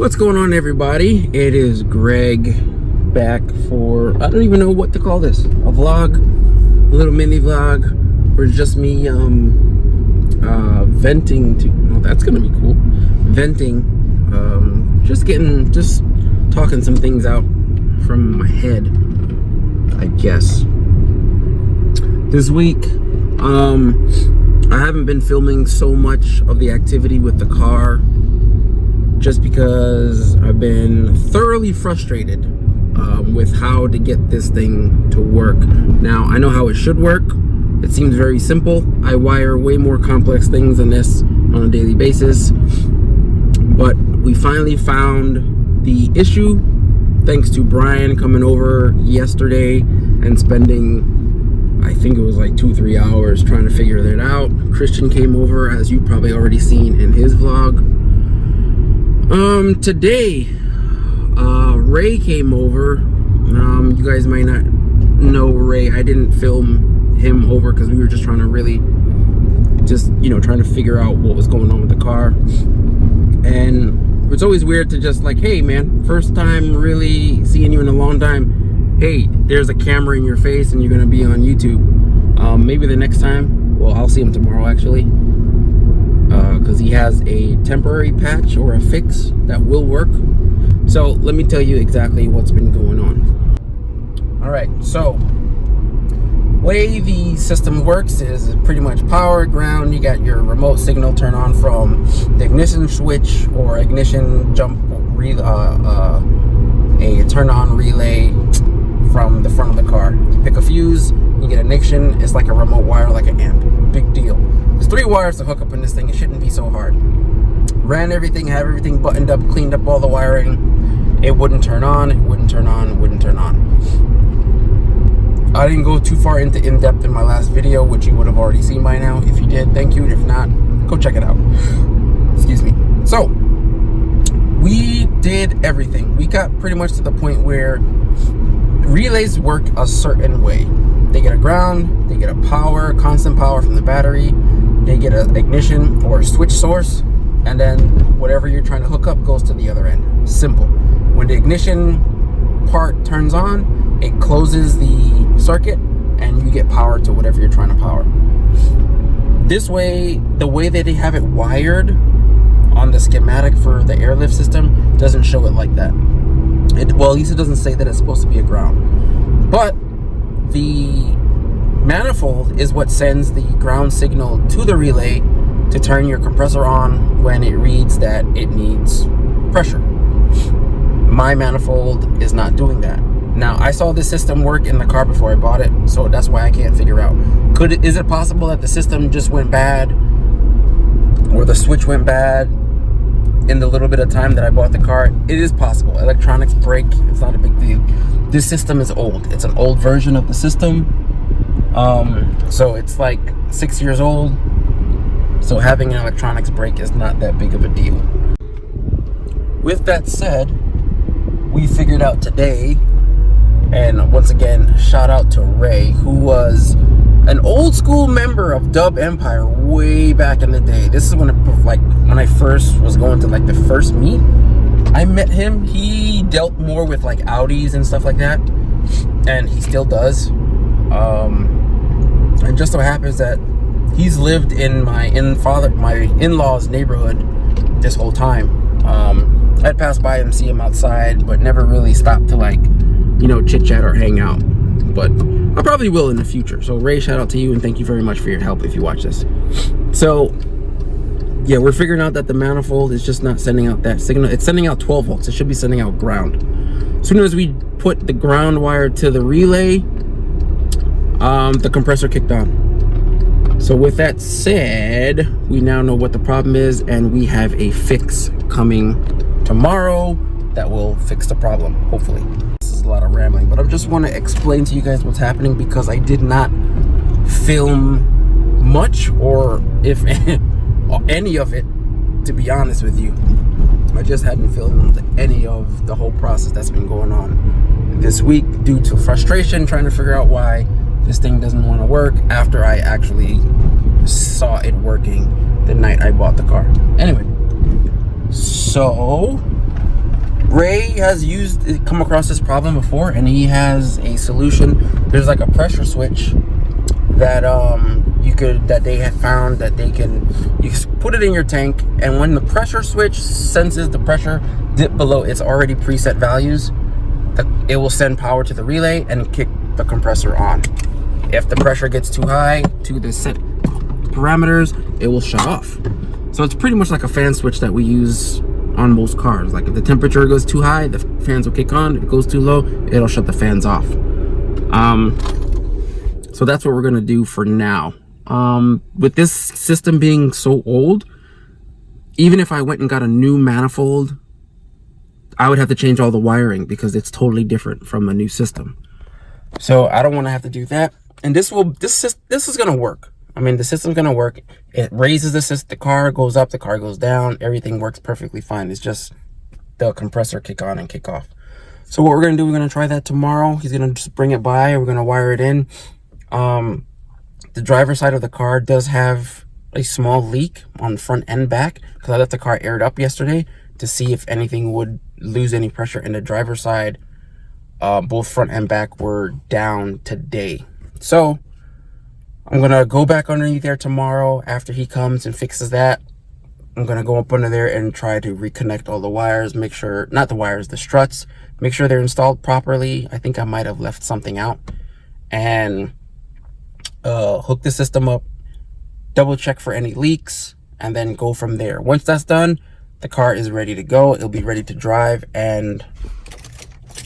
What's going on, everybody? It is Greg back for, I don't even know what to call this, a vlog, a little mini vlog, or just me venting to, well, that's gonna be cool, venting, just talking some things out from my head, I guess. This week, I haven't been filming so much of the activity with the car just because I've been thoroughly frustrated with how to get this thing to work. Now, I know how it should work. It seems very simple. I wire way more complex things than this on a daily basis. But we finally found the issue thanks to Brian coming over yesterday and spending, I think it was like 2-3 hours trying to figure it out. Christian came over, as you probably already seen in his vlog. Today, Ray came over. You guys might not know Ray. I didn't film him over because we were just trying to really trying to figure out what was going on with the car. And it's always weird to just like, hey man, first time really seeing you in a long time. Hey, there's a camera in your face and you're gonna be on YouTube. Maybe the next time, well, I'll see him tomorrow actually, because he has a temporary patch or a fix that will work. So let me tell you exactly what's been going on. All right, so way the system works is pretty much power, ground. You got your remote signal turn on from the ignition switch or ignition jump, a turn on relay from the front of the car. You pick a fuse, you get ignition. It's like a remote wire, like an amp. Big deal. There's 3 wires to hook up in this thing. It shouldn't be so hard. Ran everything, have everything buttoned up, cleaned up all the wiring. It wouldn't turn on, it wouldn't turn on, it wouldn't turn on. I didn't go too far into in-depth in my last video, which you would have already seen by now. If you did, thank you. If not, go check it out. Excuse me. So, we did everything. We got pretty much to the point where relays work a certain way. They get a ground, they get a power, constant power from the battery, they get an ignition or a switch source, and then whatever you're trying to hook up goes to the other end. Simple. When the ignition part turns on, it closes the circuit and you get power to whatever you're trying to power. This way, the way that they have it wired on the schematic for the airlift system doesn't show it like that. Well, at least it doesn't say that it's supposed to be a ground. But the manifold is what sends the ground signal to the relay to turn your compressor on when it reads that it needs pressure. My manifold is not doing that. Now, I saw this system work in the car before I bought it, so that's why I can't figure out. Is it possible that the system just went bad, or the switch went bad in the little bit of time that I bought the car? It is possible. Electronics break. It's not a big deal. This system is old. It's an old version of the system. So it's like 6 years old. So having an electronics break is not that big of a deal. With that said, we figured out today, and once again, shout out to Ray, who was an old school member of Dub Empire way back in the day. This is when I first was going to like the first meet. I met him. He dealt more with like Audis and stuff like that, and he still does. And just so happens that he's lived in my in-laws neighborhood this whole time. I'd pass by him, see him outside, but never really stopped to chit chat or hang out. But I probably will in the future. So Ray, shout out to you and thank you very much for your help if you watch this. So yeah, we're figuring out that the manifold is just not sending out that signal. It's sending out 12 volts. It should be sending out ground. As soon as we put the ground wire to the relay, the compressor kicked on. So with that said, we now know what the problem is, and we have a fix coming tomorrow that will fix the problem, hopefully. This is a lot of rambling, but I just want to explain to you guys what's happening because I did not film much, or if any of it, to be honest with you. I just hadn't filmed any of the whole process that's been going on this week due to frustration trying to figure out why this thing doesn't want to work after I actually saw it working the night I bought the car. Anyway, so Ray has come across this problem before, and he has a solution. There's like a pressure switch that they have found that you put it in your tank, and when the pressure switch senses the pressure dip below its already preset values, it will send power to the relay and kick the compressor on. If the pressure gets too high to the set parameters, it will shut off. So it's pretty much like a fan switch that we use on most cars. Like if the temperature goes too high, the fans will kick on. If it goes too low, it'll shut the fans off. So that's what we're gonna do for now. With this system being so old, even if I went and got a new manifold, I would have to change all the wiring because it's totally different from a new system. So I don't want to have to do that. And this is gonna work. I mean, the system's gonna work. It raises the car goes up, the car goes down. Everything works perfectly fine. It's just the compressor kick on and kick off. So what we're gonna do, we're gonna try that tomorrow. He's gonna just bring it by. We're gonna wire it in. The driver's side of the car does have a small leak on front and back because I left the car aired up yesterday to see if anything would lose any pressure. And the driver's side, both front and back, were down today. So I'm gonna go back underneath there tomorrow after he comes and fixes that. I'm gonna go up under there and try to reconnect all the wires, make sure, not the wires, the struts, make sure they're installed properly. I think I might have left something out. And hook the system up, double check for any leaks, and then go from there. Once that's done, the car is ready to go. It'll be ready to drive and,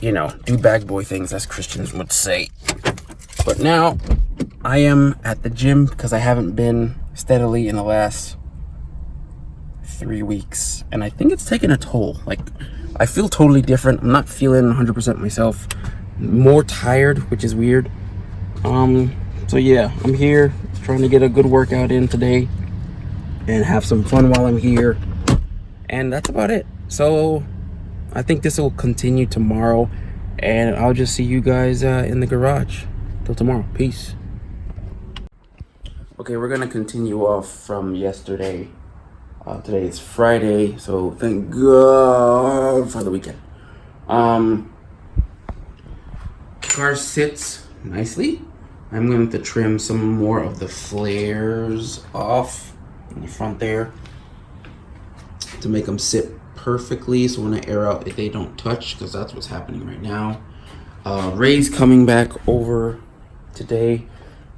you know, do bag boy things, as Christians would say. But now I am at the gym because I haven't been steadily in the last 3 weeks, and I think it's taken a toll. Like, I feel totally different. I'm not feeling 100% myself. More tired, which is weird. So yeah, I'm here trying to get a good workout in today and have some fun while I'm here, and that's about it. So I think this will continue tomorrow, and I'll just see you guys in the garage. Till tomorrow. Peace. Okay, we're gonna continue off from yesterday. Today is Friday, so thank God for the weekend. Car sits nicely. I'm going to trim some more of the flares off in the front there to make them sit perfectly, so when I air out, they don't touch, because that's what's happening right now. Ray's coming back over today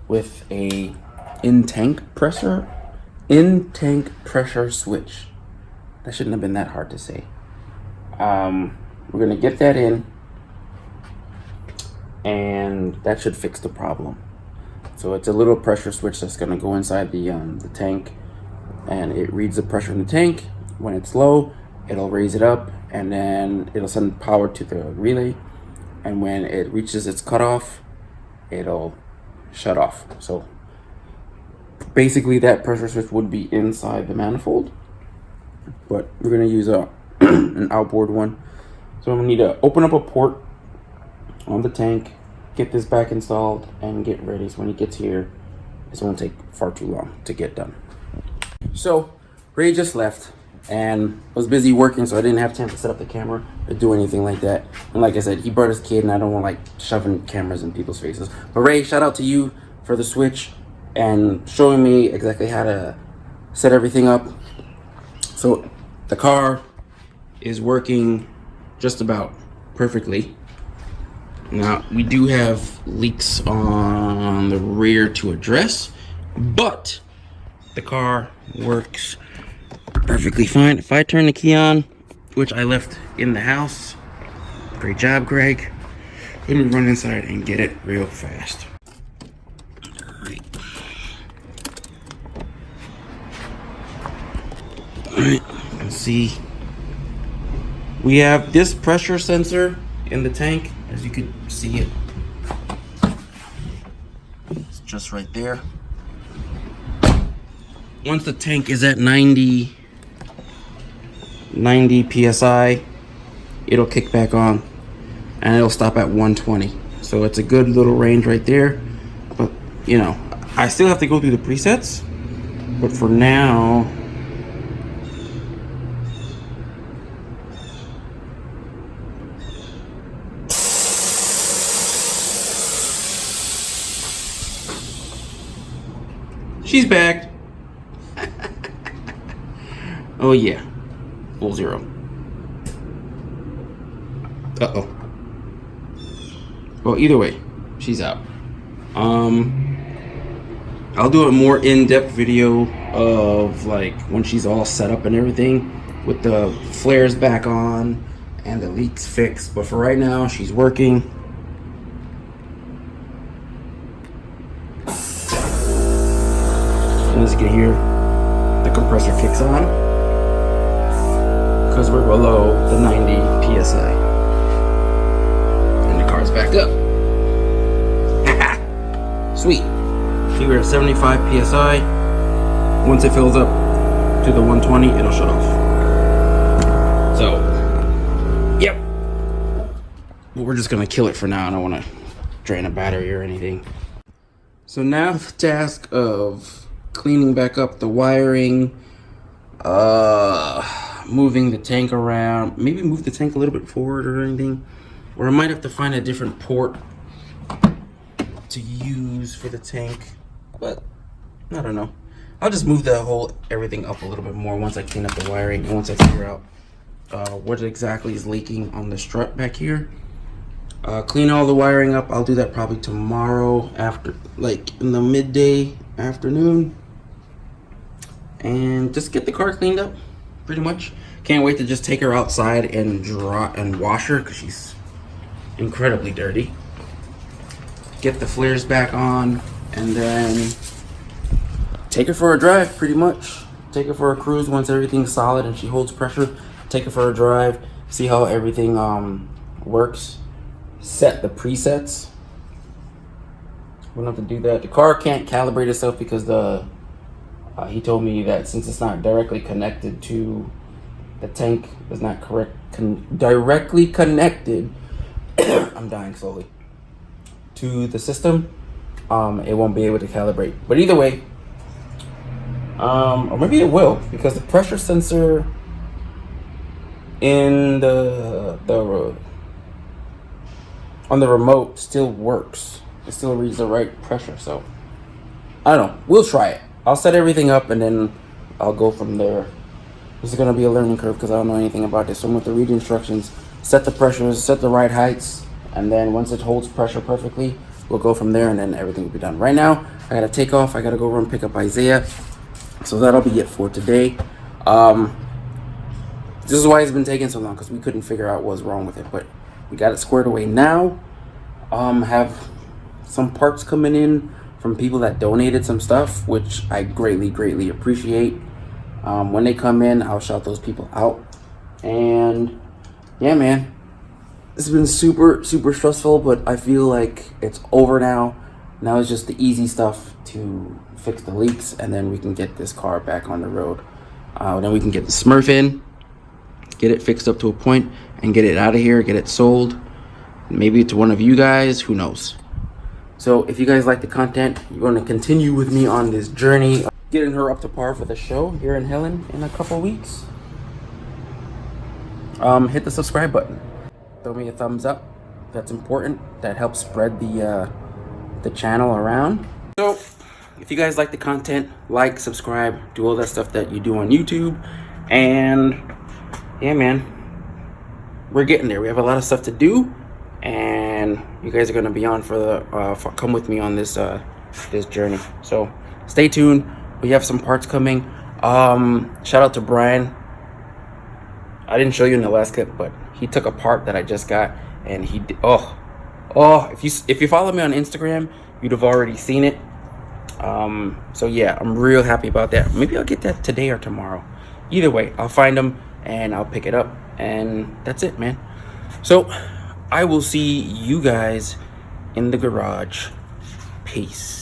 with a in-tank pressure switch. That shouldn't have been that hard to say. We're gonna get that in, and that should fix the problem. So it's a little pressure switch that's gonna go inside the tank, and it reads the pressure in the tank. When it's low, it'll raise it up, and then it'll send power to the relay, and when it reaches its cutoff, it'll shut off. So basically that pressure switch would be inside the manifold, but we're gonna use an outboard one. So I'm gonna need to open up a port on the tank, get this back installed, and get ready. So when he gets here, this won't take far too long to get done. So Ray just left and was busy working, so I didn't have time to set up the camera or do anything like that. And like I said, he brought his kid, and I don't want like shoving cameras in people's faces. But Ray, shout out to you for the switch and showing me exactly how to set everything up. So the car is working just about perfectly. Now, we do have leaks on the rear to address, but the car works perfectly fine. If I turn the key on, which I left in the house, great job, Greg. Let me run inside and get it real fast. Alright, you can see we have this pressure sensor in the tank, as you can see it. It's just right there. Once the tank is at 90 psi, it'll kick back on and it'll stop at 120. So it's a good little range right there. But you know, I still have to go through the presets, but for now She's back. Oh yeah, full zero. Uh-oh. Well, either way, she's out. I'll do a more in-depth video of like when she's all set up and everything with the flares back on and the leaks fixed. But for right now, she's working. As you can hear, the compressor kicks on because we're below the 90 psi, and the car's back up. Sweet. See, we're at 75 psi. Once it fills up to the 120, it'll shut off. So, yep. But we're just gonna kill it for now. I don't want to drain a battery or anything. So now the task of cleaning back up the wiring, moving the tank around, maybe move the tank a little bit forward or anything, or I might have to find a different port to use for the tank, but I don't know. I'll just move the everything up a little bit more once I clean up the wiring and once I figure out what exactly is leaking on the strut back here. Clean all the wiring up. I'll do that probably tomorrow after, like in the midday afternoon, and just get the car cleaned up pretty much. Can't wait to just take her outside and wash her because she's incredibly dirty. Get the flares back on and then take her for a drive pretty much. Take her for a cruise once everything's solid and she holds pressure. Take her for a drive, see how everything works. Set the presets. We'll have to do that. The car can't calibrate itself because he told me that since it's not directly connected to the tank, is not directly connected. I'm dying slowly. To the system, it won't be able to calibrate. But either way, or maybe it will, because the pressure sensor in on the remote still works. It still reads the right pressure. So I don't know. We'll try it. I'll set everything up and then I'll go from there. This is gonna be a learning curve because I don't know anything about this. So I'm going to read the instructions, set the pressures, set the right heights, and then once it holds pressure perfectly, we'll go from there and then everything will be done. Right now, I gotta take off. I gotta go run pick up Isaiah. So that'll be it for today. This is why it's been taking so long, because we couldn't figure out what was wrong with it, but we got it squared away now. Have some parts coming in from people that donated some stuff, which I greatly appreciate. When they come in, I'll shout those people out. And yeah, man, it's been super stressful, but I feel like it's over now. Now it's just the easy stuff to fix the leaks, and then we can get this car back on the road. Then we can get the Smurf in, get it fixed up to a point, and get it out of here, get it sold. Maybe to one of you guys, who knows. So if you guys like the content, you want to continue with me on this journey, getting her up to par for the show here in Helen in a couple weeks, hit the subscribe button. Throw me a thumbs up. That's important. That helps spread the channel around. So if you guys like the content, like, subscribe, do all that stuff that you do on YouTube. And yeah, man, we're getting there. We have a lot of stuff to do, and you guys are gonna be on for the come with me on this this journey. So stay tuned. We have some parts coming. Shout out to Brian. I didn't show you in the last clip, but he took a part that I just got, and he did, if you follow me on Instagram, you'd have already seen it. So yeah, I'm real happy about that. Maybe I'll get that today or tomorrow. Either way, I'll find them and I'll pick it up, and that's it, man. So I will see you guys in the garage. Peace.